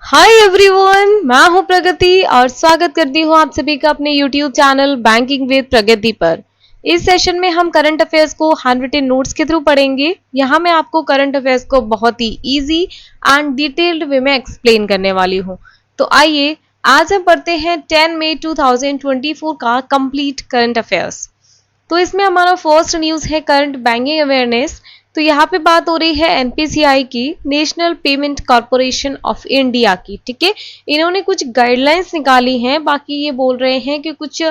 Hi everyone, मैं हूं प्रगति और स्वागत करती हूं आप सभी का अपने यूट्यूब चैनल बैंकिंग विद प्रगति पर। इस सेशन में हम करंट अफेयर्स को हैंड रिटन नोट्स के थ्रू पढ़ेंगे। यहाँ मैं आपको करंट अफेयर्स को बहुत ही इजी एंड डिटेल्ड वे में एक्सप्लेन करने वाली हूँ। तो आइए आज हम पढ़ते हैं 10 मई 2024 का कंप्लीट करंट अफेयर्स। तो इसमें हमारा फर्स्ट न्यूज है करंट बैंकिंग अवेयरनेस। तो यहाँ पे बात हो रही है एनपीसीआई की, national payment corporation of India की। ठीक है, इन्होंने कुछ गाइडलाइंस निकाली हैं। बाकी ये बोल रहे हैं कि कुछ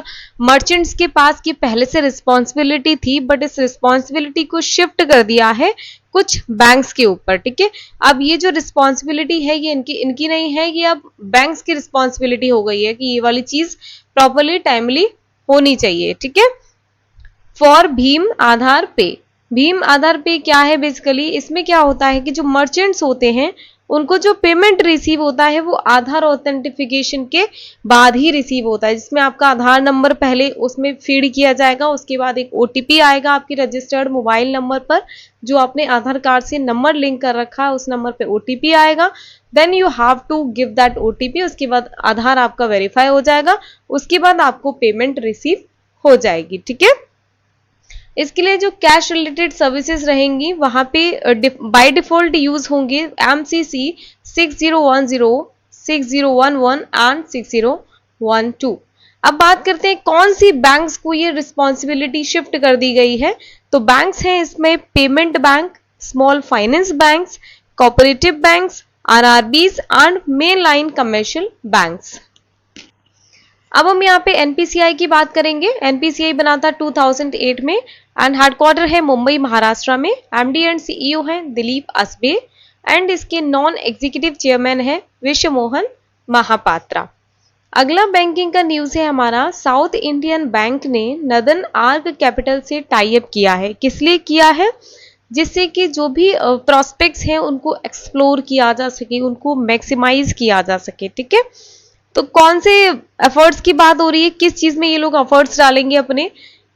मर्चेंट्स के पास की पहले से रिस्पॉन्सिबिलिटी थी, बट इस रिस्पॉन्सिबिलिटी को शिफ्ट कर दिया है कुछ बैंक्स के ऊपर। ठीक है, अब ये जो रिस्पॉन्सिबिलिटी है ये इनकी नहीं है, ये अब बैंक्स की रिस्पॉन्सिबिलिटी हो गई है कि ये वाली चीज प्रॉपरली टाइमली होनी चाहिए। ठीक है, फॉर भीम आधार पे। भीम आधार पे क्या है बेसिकली, इसमें क्या होता है कि जो मर्चेंट्स होते हैं उनको जो पेमेंट रिसीव होता है वो आधार ऑथेंटिफिकेशन के बाद ही रिसीव होता है, जिसमें आपका आधार नंबर पहले उसमें फीड किया जाएगा। उसके बाद एक ओटीपी आएगा आपकी रजिस्टर्ड मोबाइल नंबर पर, जो आपने आधार कार्ड से नंबर लिंक कर रखा है उस नंबर पे ओटीपी आएगा। Then you have to give that OTP. उसके बाद आधार आपका वेरीफाई हो जाएगा, उसके बाद आपको पेमेंट रिसीव हो जाएगी। ठीक है, इसके लिए जो कैश रिलेटेड सर्विसेज रहेंगी वहां पे बाय डिफॉल्ट यूज होंगे MCC 6010, 6011 एंड 6012। अब बात करते हैं कौन सी बैंक्स को ये रिस्पॉन्सिबिलिटी शिफ्ट कर दी गई है। तो बैंक्स हैं इसमें payment bank, small finance banks, cooperative banks, RRBs and main line commercial banks. अब हम यहाँ पे एनपीसीआई की बात करेंगे। एनपीसीआई बना था 2008 में एंड हेडक्वार्टर है मुंबई महाराष्ट्र में। एमडी एंड सीईओ हैं दिलीप असबे एंड इसके नॉन एग्जीक्यूटिव चेयरमैन है विश्व मोहन महापात्रा। अगला बैंकिंग का न्यूज है हमारा, साउथ इंडियन बैंक ने नदन आर्क कैपिटल से टाई अप किया है। किस लिए किया है? जिससे कि जो भी प्रोस्पेक्ट्स हैं उनको एक्सप्लोर किया जा सके, उनको मैक्सिमाइज किया जा सके। ठीक है, तो कौन से एफर्ट्स की बात हो रही है, किस चीज में ये लोग एफर्ट्स डालेंगे अपने,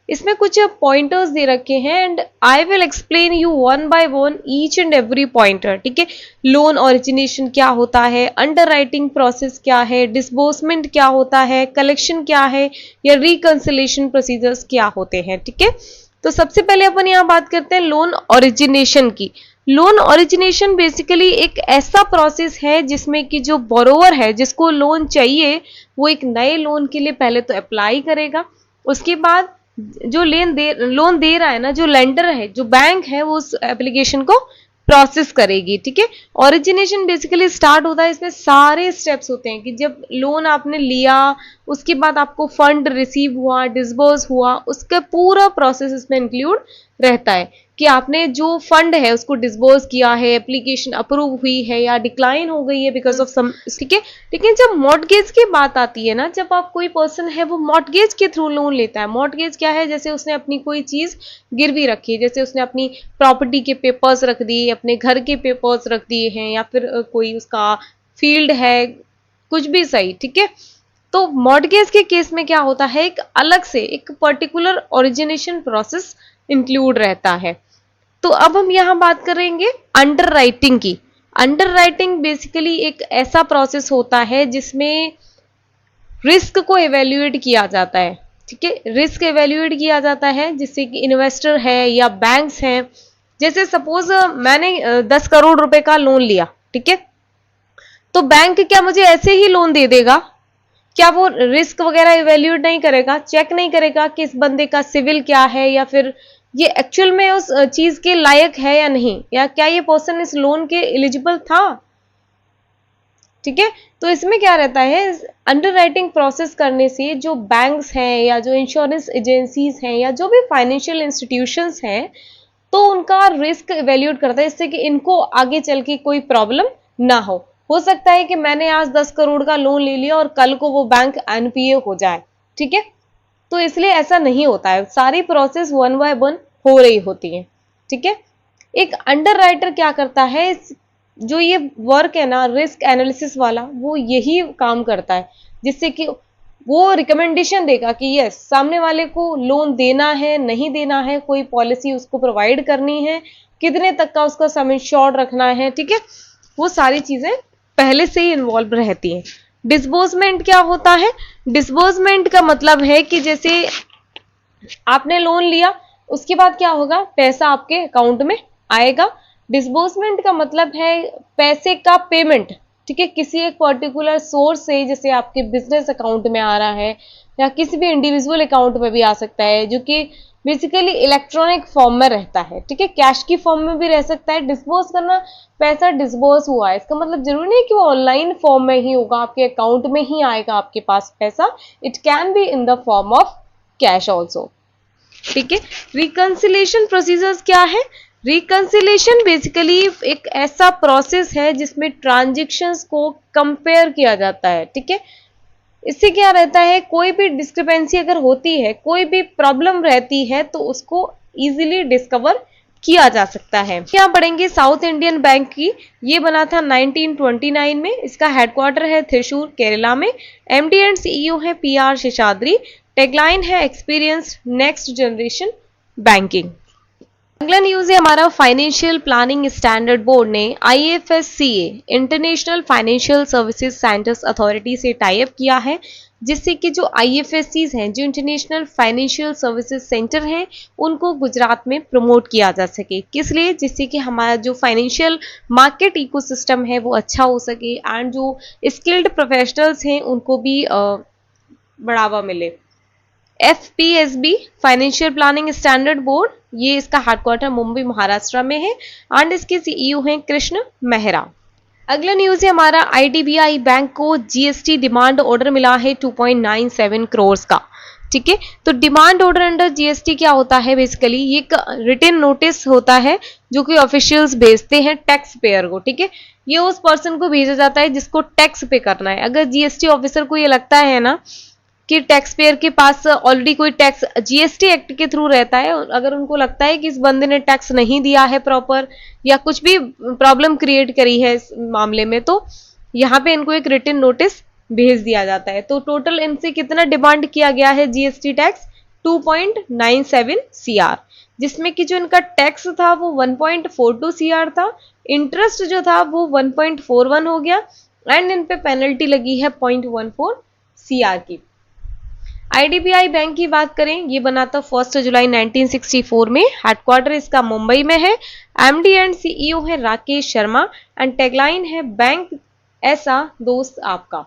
इसमें कुछ पॉइंटर्स दे रखे हैं and I will explain you one by one each and every pointer. ठीक है, लोन ओरिजिनेशन क्या होता है, अंडर राइटिंग प्रोसेस क्या है, डिसबर्समेंट क्या होता है, कलेक्शन क्या है, या रिकंसिलेशन प्रोसीजर्स क्या होते हैं। ठीक है, तो सबसे पहले अपन यहाँ बात करते हैं लोन ओरिजिनेशन की। लोन ओरिजिनेशन बेसिकली एक ऐसा प्रोसेस है जिसमें कि जो बोरोवर है जिसको लोन चाहिए वो एक नए लोन के लिए पहले तो अप्लाई करेगा। उसके बाद जो लोन दे रहा है ना, जो लेंडर है, जो बैंक है, वो उस एप्लीकेशन को प्रोसेस करेगी। ठीक है, ओरिजिनेशन बेसिकली स्टार्ट होता है, इसमें सारे स्टेप्स होते हैं कि जब लोन आपने लिया उसके बाद आपको फंड रिसीव हुआ, डिसबर्स हुआ, उसका पूरा प्रोसेस इसमें इंक्लूड रहता है कि आपने जो फंड है उसको डिसबर्स किया है, एप्लीकेशन अप्रूव हुई है या डिक्लाइन हो गई है बिकॉज ऑफ सम। ठीक है, लेकिन जब मॉर्टगेज की बात आती है ना, जब आप कोई पर्सन है वो मॉर्टगेज के थ्रू लोन लेता है। मॉर्टगेज क्या है? जैसे उसने अपनी कोई चीज गिरवी रखी है, जैसे उसने अपनी प्रॉपर्टी के पेपर्स रख दिए, अपने घर के पेपर्स रख दिए हैं, या फिर कोई उसका फील्ड है, कुछ भी सही। ठीक है, तो मॉर्टगेज के केस में क्या होता है, एक अलग से एक पर्टिकुलर ओरिजिनेशन प्रोसेस इंक्लूड रहता है। तो अब हम यहां बात करेंगे अंडर राइटिंग की। अंडर राइटिंग बेसिकली एक ऐसा प्रोसेस होता है जिसमें रिस्क को एवेल्युएट किया जाता है। ठीक है, रिस्क एवेल्युएट किया जाता है जिससे कि इन्वेस्टर है या बैंक्स हैं। जैसे सपोज मैंने 10 करोड़ रुपए का लोन लिया, ठीक है, तो बैंक क्या मुझे ऐसे ही लोन दे देगा? क्या वो रिस्क वगैरह इवेल्यूएट नहीं करेगा, चेक नहीं करेगा कि इस बंदे का सिविल क्या है, या फिर ये एक्चुअल में उस चीज के लायक है या नहीं, या क्या ये पर्सन इस लोन के एलिजिबल था? ठीक है, तो इसमें क्या रहता है, अंडर राइटिंग प्रोसेस करने से जो बैंक्स हैं या जो इंश्योरेंस एजेंसीज हैं या जो भी फाइनेंशियल इंस्टीट्यूशंस हैं, तो उनका रिस्क इवेल्यूएट करता है इससे कि इनको आगे चल के कोई प्रॉब्लम ना हो सकता है कि मैंने आज 10 करोड़ का लोन ले लिया और कल को वो बैंक एनपीए हो जाए। ठीक है, तो इसलिए ऐसा नहीं होता है, सारी प्रोसेस वन बाय वन हो रही होती है। ठीक है, एक अंडर राइटर क्या करता है, जो ये वर्क है ना रिस्क एनालिसिस वाला, वो यही काम करता है जिससे कि वो रिकमेंडेशन देगा कि यस सामने वाले को लोन देना है, नहीं देना है, कोई पॉलिसी उसको प्रोवाइड करनी है, कितने तक का उसका सम इंश्योर्ड रखना है। ठीक है, वो सारी चीजें पहले से ही इन्वॉल्व रहती हैं। डिस्बर्समेंट क्या होता है? डिस्बर्समेंट का मतलब है कि जैसे आपने लोन लिया, उसके बाद क्या होगा, पैसा आपके अकाउंट में आएगा। डिस्बर्समेंट का मतलब है पैसे का पेमेंट, ठीक है, किसी एक पर्टिकुलर सोर्स से, जैसे आपके बिजनेस अकाउंट में आ रहा है या किसी भी इंडिविजुअल अकाउंट में भी आ सकता है, जो कि बेसिकली इलेक्ट्रॉनिक फॉर्म में रहता है, ठीक है, कैश की फॉर्म में भी रह सकता है। डिस्बर्स करना, पैसा डिस्बर्स हुआ है, इसका मतलब जरूरी नहीं कि वो ऑनलाइन फॉर्म में ही होगा, आपके अकाउंट में ही आएगा आपके पास पैसा। It can be in the form of cash also, ठीक है। रिकंसिलेशन प्रोसीजर्स क्या है? रिकंसिलेशन बेसिकली एक ऐसा प्रोसेस है जिसमें ट्रांजेक्शन्स को कंपेयर किया जाता है, ठीक है। इससे क्या रहता है, कोई भी डिस्क्रिपेंसी अगर होती है, कोई भी प्रॉब्लम रहती है, तो उसको इजीली डिस्कवर किया जा सकता है। क्या पढ़ेंगे साउथ इंडियन बैंक की, ये बना था 1929 में, इसका हेडक्वार्टर है त्रिशूर केरला में, एमडी एंड सीईओ है पीआर शेषाद्री, टैगलाइन है एक्सपीरियंस नेक्स्ट जनरेशन बैंकिंग। अगला न्यूज है हमारा, फाइनेंशियल प्लानिंग स्टैंडर्ड बोर्ड ने IFSCA international financial services centres authority से टाई अप किया है, जिससे कि जो IFSCs हैं, जो इंटरनेशनल फाइनेंशियल सर्विसेज सेंटर हैं, उनको गुजरात में प्रमोट किया जा सके। किस लिए? जिससे कि हमारा जो फाइनेंशियल मार्केट इकोसिस्टम है वो अच्छा हो सके एंड जो स्किल्ड प्रोफेशनल्स हैं उनको भी बढ़ावा मिले। FPSB financial planning standard board, ये इसका हेडक्वार्टर मुंबई महाराष्ट्र में है एंड इसके सीईओ हैं कृष्ण मेहरा। अगला न्यूज है हमारा, IDBI बैंक को GST डिमांड ऑर्डर मिला है 2.97 करोड़ का, ठीक है। तो डिमांड ऑर्डर अंडर GST क्या होता है? बेसिकली ये एक रिटन नोटिस होता है जो कि ऑफिशियल्स भेजते हैं टैक्स पेयर को, ठीक है। ये उस पर्सन को भेजा जाता है जिसको टैक्स पे करना है। अगर GST ऑफिसर को ये लगता है ना कि टैक्स पेयर के पास ऑलरेडी कोई टैक्स GST एक्ट के थ्रू रहता है, अगर उनको लगता है कि इस बंदे ने टैक्स नहीं दिया है प्रॉपर या कुछ भी प्रॉब्लम क्रिएट करी है इस मामले में, तो यहाँ पे इनको एक रिटन नोटिस भेज दिया जाता है। तो टोटल इनसे कितना डिमांड किया गया है GST टैक्स? 2.97 CR, जिसमें कि जो इनका टैक्स था वो 1.42 CR था, इंटरेस्ट जो था वो 1.41 हो गया एंड इन पे पेनल्टी लगी है 0.14 CR की। IDBI बैंक की बात करें, ये बना था 1 जुलाई 1964 में, हेडक्वार्टर इसका मुंबई में है, MD एंड सीईओ है राकेश शर्मा एंड टैगलाइन है बैंक ऐसा दोस्त आपका।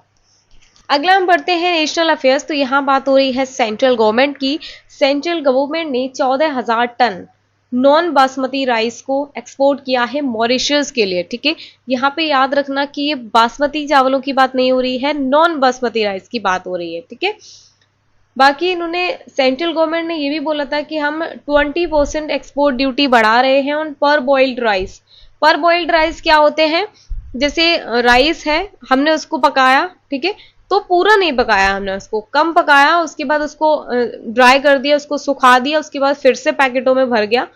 अगला हम बढ़ते हैं नेशनल अफेयर्स, तो यहाँ बात हो रही है सेंट्रल गवर्नमेंट की। सेंट्रल गवर्नमेंट ने 14,000 टन नॉन बासमती राइस को एक्सपोर्ट किया है मॉरिशस के लिए, ठीक है। यहाँ पे याद रखना कि ये बासमती चावलों की बात नहीं हो रही है, नॉन बासमती राइस की बात हो रही है, ठीक है। बाकी इन्होंने, सेंट्रल गवर्नमेंट ने ये भी बोला था कि हम 20% एक्सपोर्ट ड्यूटी बढ़ा रहे हैं ऑन पर बॉइल्ड राइस। पर बॉइल्ड राइस क्या होते हैं? जैसे राइस है, हमने उसको पकाया, ठीक है, तो पूरा नहीं पकाया, हमने उसको कम पकाया, उसके बाद उसको ड्राई कर दिया, उसको सुखा दिया, उसके बाद फिर से पैकेटों में भर गया,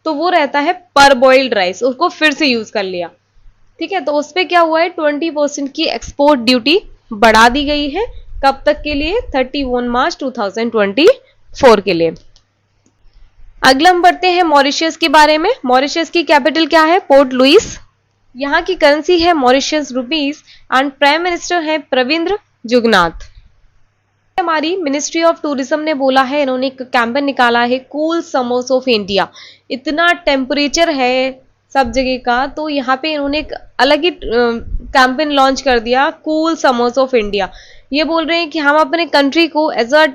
तो वो रहता है पर बॉइल्ड राइस, उसको फिर से यूज कर लिया, ठीक है। तो उस पर क्या हुआ है, 20% की एक्सपोर्ट ड्यूटी बढ़ा दी गई है। कब तक के लिए? 31 मार्च 2024 के लिए। अगला हम बढ़ते हैं मॉरिशस के बारे में। मॉरिशस की कैपिटल क्या है? Port Louis. यहाँ की करेंसी है Mauritius rupees and prime minister है प्रविंद्र जुगनाथ। हमारी मिनिस्ट्री ऑफ टूरिज्म ने बोला है, इन्होंने एक कैंपेन निकाला है, कूल समर्स ऑफ इंडिया। इतना टेम्परेचर है सब जगह का, तो यहाँ पे इन्होंने एक अलग ही कैंपेन लॉन्च कर दिया, कूल समर्स ऑफ इंडिया। ये बोल रहे हैं कि हम अपने कंट्री को एज अ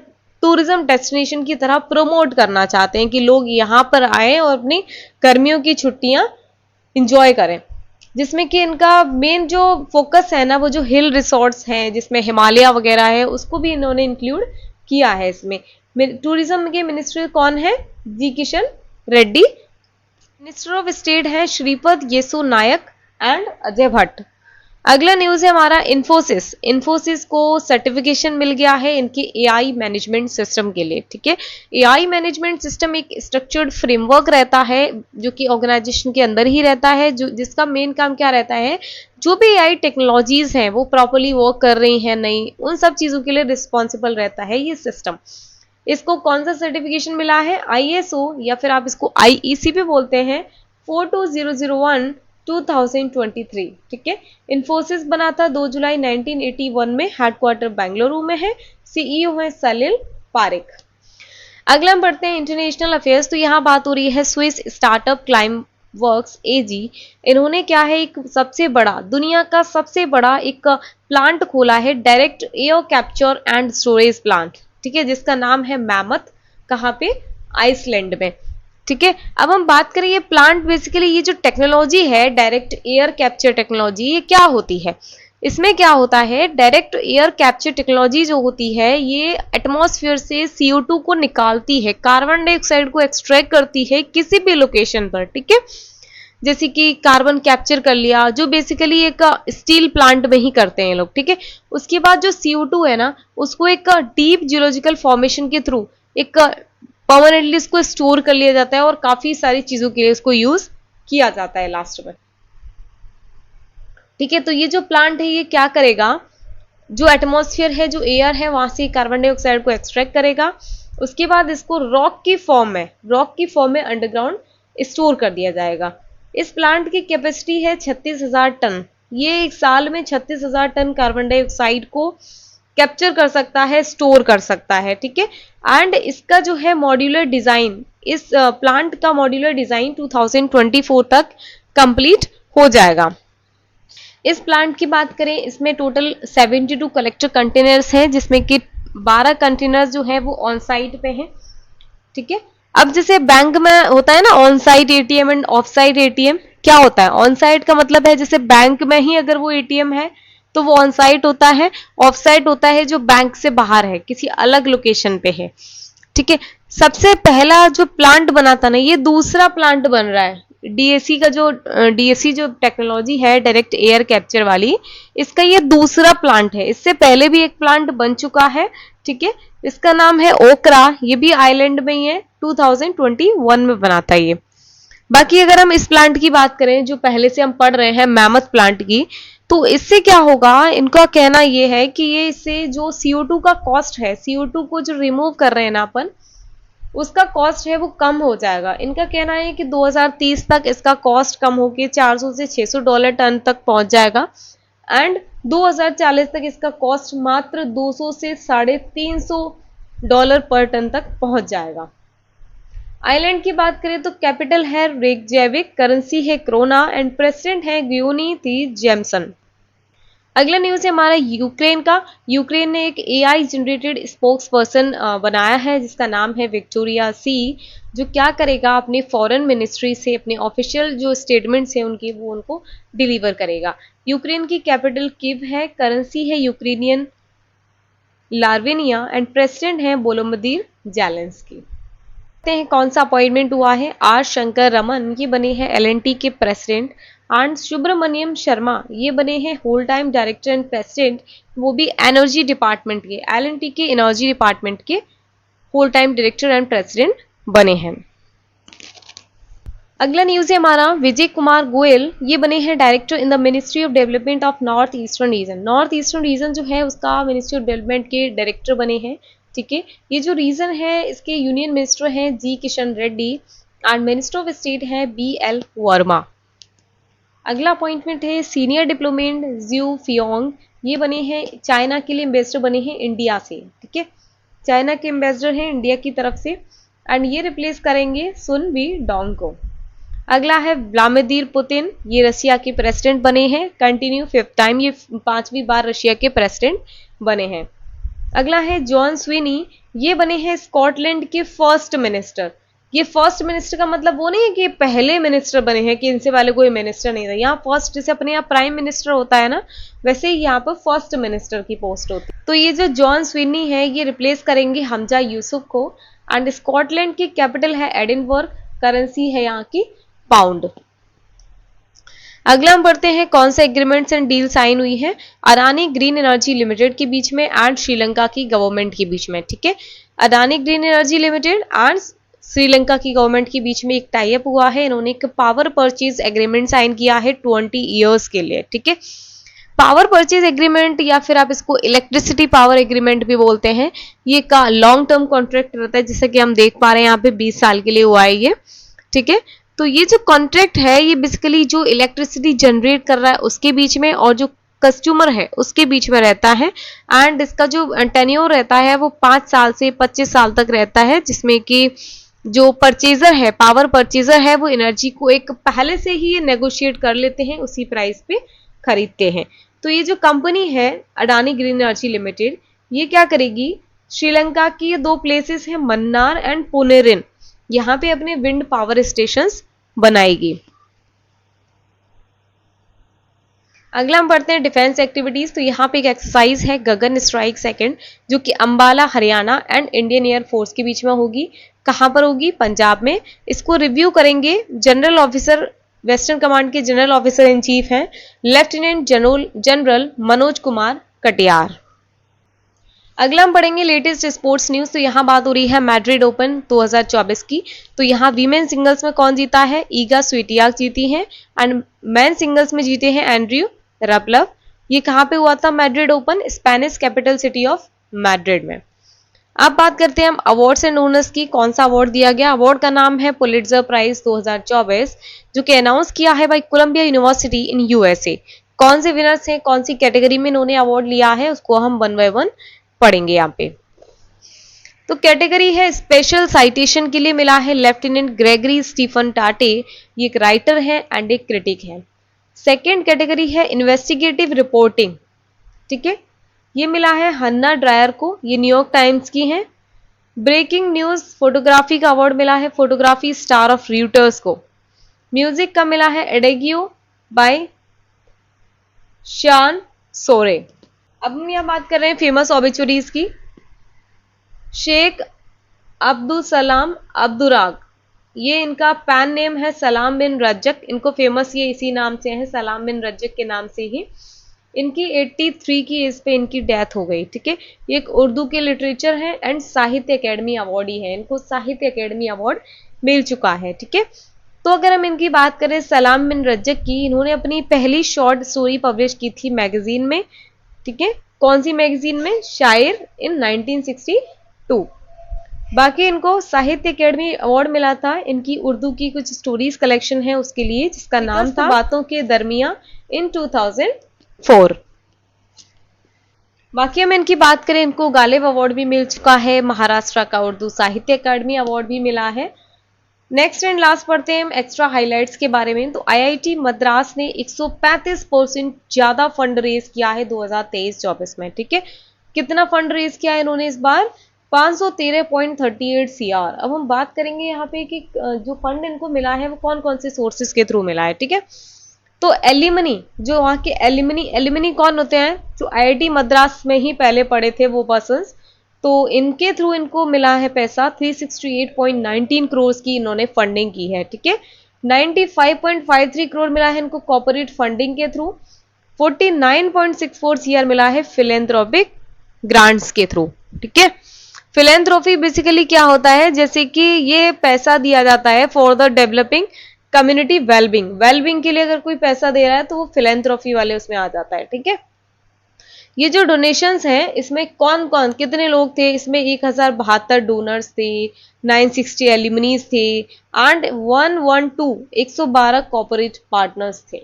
टूरिज्म डेस्टिनेशन की तरह प्रमोट करना चाहते हैं कि लोग यहाँ पर आए और अपनी गर्मियों की छुट्टियां इंजॉय करें, जिसमें कि इनका मेन जो फोकस है ना, वो जो हिल रिसोर्ट्स हैं जिसमें हिमालय वगैरह है, उसको भी इन्होंने इंक्लूड किया है इसमें। टूरिज्म के मिनिस्टर कौन है? G Kishan Reddy. Minister of state है श्रीपद येसो नायक एंड अजय भट्ट। अगला न्यूज है हमारा इन्फोसिस। इन्फोसिस को सर्टिफिकेशन मिल गया है इनके AI मैनेजमेंट सिस्टम के लिए, ठीक है। AI मैनेजमेंट सिस्टम एक स्ट्रक्चर्ड फ्रेमवर्क रहता है जो कि ऑर्गेनाइजेशन के अंदर ही रहता है, जो जिसका मेन काम क्या रहता है, जो भी AI टेक्नोलॉजीज हैं वो प्रॉपरली वर्क कर रही हैं नहीं, उन सब चीजों के लिए रिस्पॉन्सिबल रहता है ये सिस्टम। इसको कौन सा सर्टिफिकेशन मिला है? ISO या फिर आप इसको IEC भी बोलते हैं, 42001 2023, ठीक है। इन्फोसिस बना था 2 जुलाई 1981 में, हेडक्वार्टर बेंगलुरु में है, सीईओ है सलिल पारेख। अगला हम पढ़ते हैं इंटरनेशनल अफेयर्स। तो यहाँ बात हो रही है स्विस स्टार्टअप क्लाइम वर्क्स एजी। इन्होंने क्या है, एक सबसे बड़ा, दुनिया का सबसे बड़ा एक प्लांट खोला है, direct air capture and storage plant, ठीक है, जिसका नाम है मैमथ। कहाँ पे? आइसलैंड में, ठीक है। अब हम बात करें ये प्लांट, बेसिकली ये जो टेक्नोलॉजी है डायरेक्ट एयर कैप्चर टेक्नोलॉजी, ये क्या होती है? इसमें क्या होता है, डायरेक्ट एयर कैप्चर टेक्नोलॉजी जो होती है ये एटमॉस्फेयर से CO2 को निकालती है, कार्बन डाइऑक्साइड को एक्सट्रैक्ट करती है किसी भी लोकेशन पर, ठीक है। जैसे कि कार्बन कैप्चर कर लिया, जो बेसिकली एक स्टील प्लांट में ही करते हैं लोग, ठीक है। उसके बाद जो CO2 है ना, उसको एक डीप जियोलॉजिकल फॉर्मेशन के थ्रू एक परमानेंटली इसको स्टोर कर लिया जाता है और काफी सारी चीजों के लिए इसको यूज किया जाता है लास्ट में, ठीक है। तो ये जो प्लांट है ये क्या करेगा, जो एटमॉस्फेयर है, जो एयर है, वहां से कार्बन डाइऑक्साइड को एक्सट्रैक्ट करेगा, उसके बाद इसको रॉक की फॉर्म में अंडरग्राउंड स्टोर कर दिया जाएगा। इस प्लांट की कैपेसिटी है 36,000 टन। ये एक साल में 36,000 टन कार्बन डाइऑक्साइड को कैप्चर कर सकता है, स्टोर कर सकता है, ठीक है। एंड इसका जो है मॉड्यूलर डिजाइन, इस प्लांट का मॉड्यूलर डिजाइन 2024 तक कंप्लीट हो जाएगा। इस प्लांट की बात करें, इसमें टोटल 72 कलेक्टर कंटेनर्स हैं, जिसमें कि 12 कंटेनर्स जो है वो ऑन साइट पे हैं, ठीक है। अब जैसे बैंक में होता है ना on site ATM end of site ATM, क्या होता है? ऑन साइट का मतलब है जैसे बैंक में ही अगर वो एटीएम है तो वो ऑन साइट होता है, ऑफ साइट होता है जो बैंक से बाहर है, किसी अलग लोकेशन पे है, ठीक है। सबसे पहला जो प्लांट बना था ना, ये दूसरा प्लांट बन रहा है। डीएसी का जो डीएसी जो टेक्नोलॉजी है डायरेक्ट एयर कैप्चर वाली, इसका ये दूसरा प्लांट है। इससे पहले भी एक प्लांट बन चुका है, ठीक है। इसका नाम है ओकरा, ये भी आइलैंड में ही है, 2021 में बना था ये। बाकी अगर हम इस प्लांट की बात करें जो पहले से हम पढ़ रहे हैं मैमथ प्लांट की, तो इससे क्या होगा, इनका कहना ये है कि ये इससे जो CO2 का कॉस्ट है, CO2 को जो रिमूव कर रहे हैं ना अपन, उसका कॉस्ट है वो कम हो जाएगा। इनका कहना है कि 2030 तक इसका कॉस्ट कम होकर $400 से $600 टन तक पहुंच जाएगा एंड 2040 तक इसका कॉस्ट मात्र 200 से $350 पर टन तक पहुंच जाएगा। आइलैंड की बात करें तो कैपिटल है रेकजाविक, करेंसी है क्रोना एंड प्रेसिडेंट है ग्यूनी थी जेमसन। अगला न्यूज है हमारा यूक्रेन का। यूक्रेन ने एक AI जनरेटेड स्पोक्स पर्सन बनाया है जिसका नाम है विक्टोरिया सी, जो क्या करेगा, अपने फॉरेन मिनिस्ट्री से अपने ऑफिशियल जो स्टेटमेंट्स हैं उनकी वो उनको डिलीवर करेगा। यूक्रेन की कैपिटल कीव है, करेंसी है यूक्रेनियन लार्वेनिया एंड प्रेसिडेंट है वोलोदिमीर ज़ेलेंस्की। हैं कौन सा अपॉइंटमेंट हुआ है, R शंकर रमन ये बने हैं L&T के प्रेसिडेंट एंड सुब्रमण्यम शर्मा ये बने हैं whole time director and president, वो भी एनर्जी डिपार्टमेंट के, L&T के एनर्जी डिपार्टमेंट के whole time director and president बने हैं। अगला न्यूज है हमारा विजय कुमार गोयल, ये बने हैं director in the ministry of development of north eastern region. North eastern region जो है उसका मिनिस्ट्री ऑफ डेवलपमेंट के डायरेक्टर बने हैं, ठीक है। ये जो रीजन है इसके यूनियन मिनिस्टर हैं G Kishan Reddy and minister of state है BL वर्मा। अगला अपॉइंटमेंट है सीनियर डिप्लोमेट ज्यू फियोंग, ये बने हैं चाइना के लिए एम्बेसडर बने हैं इंडिया से, ठीक है। चाइना के एम्बेसडर हैं इंडिया की तरफ से एंड ये रिप्लेस करेंगे सुन वी डोंग को। अगला है व्लादिमीर पुतिन, ये रशिया के प्रेसिडेंट बने हैं, कंटिन्यू 5th टाइम ये 5वीं बार रशिया के प्रेसिडेंट बने हैं। अगला है जॉन स्विनी, ये बने हैं स्कॉटलैंड के फर्स्ट मिनिस्टर। ये फर्स्ट मिनिस्टर का मतलब वो नहीं है कि पहले मिनिस्टर बने हैं, कि इनसे पहले कोई मिनिस्टर नहीं था। यहाँ फर्स्ट, जैसे अपने यहाँ प्राइम मिनिस्टर होता है ना, वैसे ही यहाँ पर फर्स्ट मिनिस्टर की पोस्ट होती है। तो ये जो जॉन स्विनी है ये रिप्लेस करेंगे हमजा यूसुफ को एंड स्कॉटलैंड की कैपिटल है एडिनबर्ग, करेंसी है यहाँ की पाउंड। अगला हम पढ़ते हैं कौन से एग्रीमेंट्स एंड डील साइन हुई है अडानी ग्रीन एनर्जी लिमिटेड के बीच में एंड श्रीलंका की गवर्नमेंट के बीच में, ठीक है। Adani green energy limited and Sri Lanka की गवर्नमेंट के बीच में एक टाई अप हुआ है। इन्होंने एक पावर परचेज एग्रीमेंट साइन किया है 20 ईयर्स के लिए, ठीक है। पावर परचेज एग्रीमेंट या फिर आप इसको इलेक्ट्रिसिटी पावर एग्रीमेंट भी बोलते हैं, ये का लॉन्ग टर्म कॉन्ट्रैक्ट रहता है, जैसे कि हम देख पा रहे हैं यहाँ पे 20 साल के लिए हुआ है ये, ठीक है। तो ये जो कॉन्ट्रैक्ट है ये बेसिकली जो इलेक्ट्रिसिटी जनरेट कर रहा है उसके बीच में और जो कस्टमर है उसके बीच में रहता है। एंड इसका जो टेन्योर रहता है वो 5 साल से 25 साल तक रहता है, जिसमें कि जो परचेजर है, पावर परचेजर है, वो एनर्जी को एक पहले से ही नेगोशिएट कर लेते हैं, उसी प्राइस पे खरीदते हैं। तो ये जो कंपनी है अडानी ग्रीन एनर्जी लिमिटेड, ये क्या करेगी, श्रीलंका की 2 प्लेसेस हैं मन्नार एंड पुनेरिन, यहाँ पे अपने विंड पावर स्टेशंस बनाएगी। अगला हम पढ़ते हैं डिफेंस एक्टिविटीज। तो यहाँ पे एक एक्सरसाइज है गगन स्ट्राइक सेकंड, जो कि Ambala Haryana and Indian air force के बीच में होगी। कहाँ पर होगी, पंजाब में। इसको रिव्यू करेंगे जनरल ऑफिसर, वेस्टर्न कमांड के जनरल ऑफिसर इन चीफ हैं लेफ्टिनेंट जनरल मनोज कुमार कटियार। अगला हम पढ़ेंगे लेटेस्ट स्पोर्ट्स न्यूज। तो यहाँ बात हो रही है मैड्रिड ओपन 2024 की। तो यहाँ वीमेन सिंगल्स में कौन जीता है, ईगा स्विटियाक जीती हैं। एंड मैन सिंगल्स में जीते हैं एंड्रयू रपलव। ये कहाँ पे हुआ था, Madrid open, Spanish capital city of Madrid में। अब बात करते हैं हम अवार्ड्स एंड ओनर्स की। कौन सा अवार्ड दिया गया, अवार्ड का नाम है पुलिट्जर प्राइज 2024, जो कि अनाउंस किया है by Columbia University in USA. कौन से विनर्स हैं, कौन सी कैटेगरी में इन्होंने अवार्ड लिया है, उसको हम 1 बाय 1 पढ़ेंगे यहाँ पे। तो कैटेगरी है स्पेशल साइटेशन के लिए मिला है लेफ्टिनेंट ग्रेगरी स्टीफन टाटे, ये एक राइटर है एंड एक क्रिटिक है। सेकेंड कैटेगरी है इन्वेस्टिगेटिव रिपोर्टिंग, ठीक है, ये मिला है हन्ना ड्रायर को, ये न्यूयॉर्क टाइम्स की है। ब्रेकिंग न्यूज फोटोग्राफी का अवार्ड मिला है फोटोग्राफी स्टार ऑफ रूटर्स को। म्यूजिक का मिला है एडेगियो बाय शान सोरे। अब हम यहाँ बात कर रहे हैं फेमस ऑबिचुरीज की। शेख अब्दुल सलाम अब्दुराग, ये इनका पैन नेम है सलाम बिन रज्जक, इनको फेमस ये इसी नाम से है, सलाम बिन रज्जक के नाम से ही। इनकी 83 की एज पे इनकी डेथ हो गई, ठीक है। ये एक उर्दू के लिटरेचर है एंड साहित्य अकेडमी अवार्ड ही है, इनको साहित्य अकेडमी अवार्ड मिल चुका है, ठीक है। तो अगर हम इनकी बात करें सलाम बिन रज्जक की, इन्होंने अपनी पहली शॉर्ट स्टोरी पब्लिश की थी मैगजीन में, ठीक है। कौन सी मैगजीन में, शायर इन 1962। बाकी इनको साहित्य अकेडमी अवार्ड मिला था इनकी उर्दू की कुछ स्टोरीज कलेक्शन है उसके लिए, जिसका नाम था बातों के दरमियां इन 2004। बाकी हम इनकी बात करें, इनको गालिब अवार्ड भी मिल चुका है, महाराष्ट्र का उर्दू साहित्य अकादमी अवार्ड भी मिला है। नेक्स्ट एंड लास्ट पढ़ते हैं हम एक्स्ट्रा हाइलाइट्स के बारे में। तो आईआईटी मद्रास ने 135% ज्यादा फंड रेज किया है 2023-24 में, ठीक है। कितना फंड रेज किया है इन्होंने इस बार, 513.38 CR। अब हम बात करेंगे यहाँ पे कि जो फंड इनको मिला है वो कौन कौन से सोर्सेज के थ्रू मिला है, ठीक है। तो एलिमनी, जो वहाँ के एलिमनी कौन होते हैं, जो आईआईटी मद्रास में ही पहले पढ़े थे वो पर्सन्स, तो इनके थ्रू इनको मिला है पैसा 368.19 करोड़ की इन्होंने फंडिंग की है, ठीक है। 95.53 करोड़ मिला है इनको कॉर्पोरेट फंडिंग के थ्रू, 49.64 CR मिला है फिलेंथ्रोपिक ग्रांट्स के थ्रू, ठीक है। फिलेंथ्रोपी बेसिकली क्या होता है, जैसे कि ये पैसा दिया जाता है for the developing community wellbeing के लिए अगर कोई पैसा दे रहा है तो वो फिलेंथ्रोपी वाले उसमें आ जाता है, ठीक है। ये जो डोनेशंस हैं इसमें कौन कौन कितने लोग थे, इसमें 1072 डोनर्स थे, 960 एलिमनीज थे एंड 112 कॉर्पोरेट पार्टनर्स थे।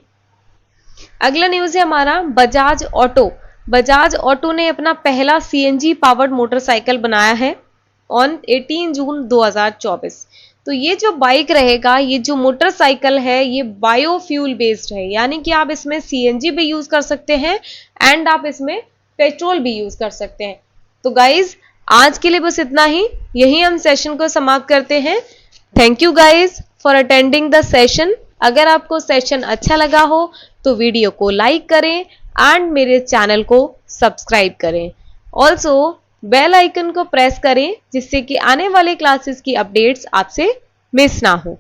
अगला न्यूज है हमारा बजाज ऑटो ने अपना पहला सीएनजी पावर्ड मोटरसाइकिल बनाया है ऑन 18 जून 2024। तो ये जो बाइक रहेगा, ये जो मोटरसाइकिल है, ये बायोफ्यूल बेस्ड है, यानी कि आप इसमें सीएनजी भी यूज कर सकते हैं एंड आप इसमें पेट्रोल भी यूज कर सकते हैं। तो गाइज आज के लिए बस इतना ही, यही हम सेशन को समाप्त करते हैं। Thank you guys for attending the session. अगर आपको सेशन अच्छा लगा हो तो वीडियो को लाइक करें एंड मेरे चैनल को सब्सक्राइब करें। ऑल्सो बेल आइकन को प्रेस करें जिससे कि आने वाले क्लासेस की अपडेट्स आपसे मिस ना हो।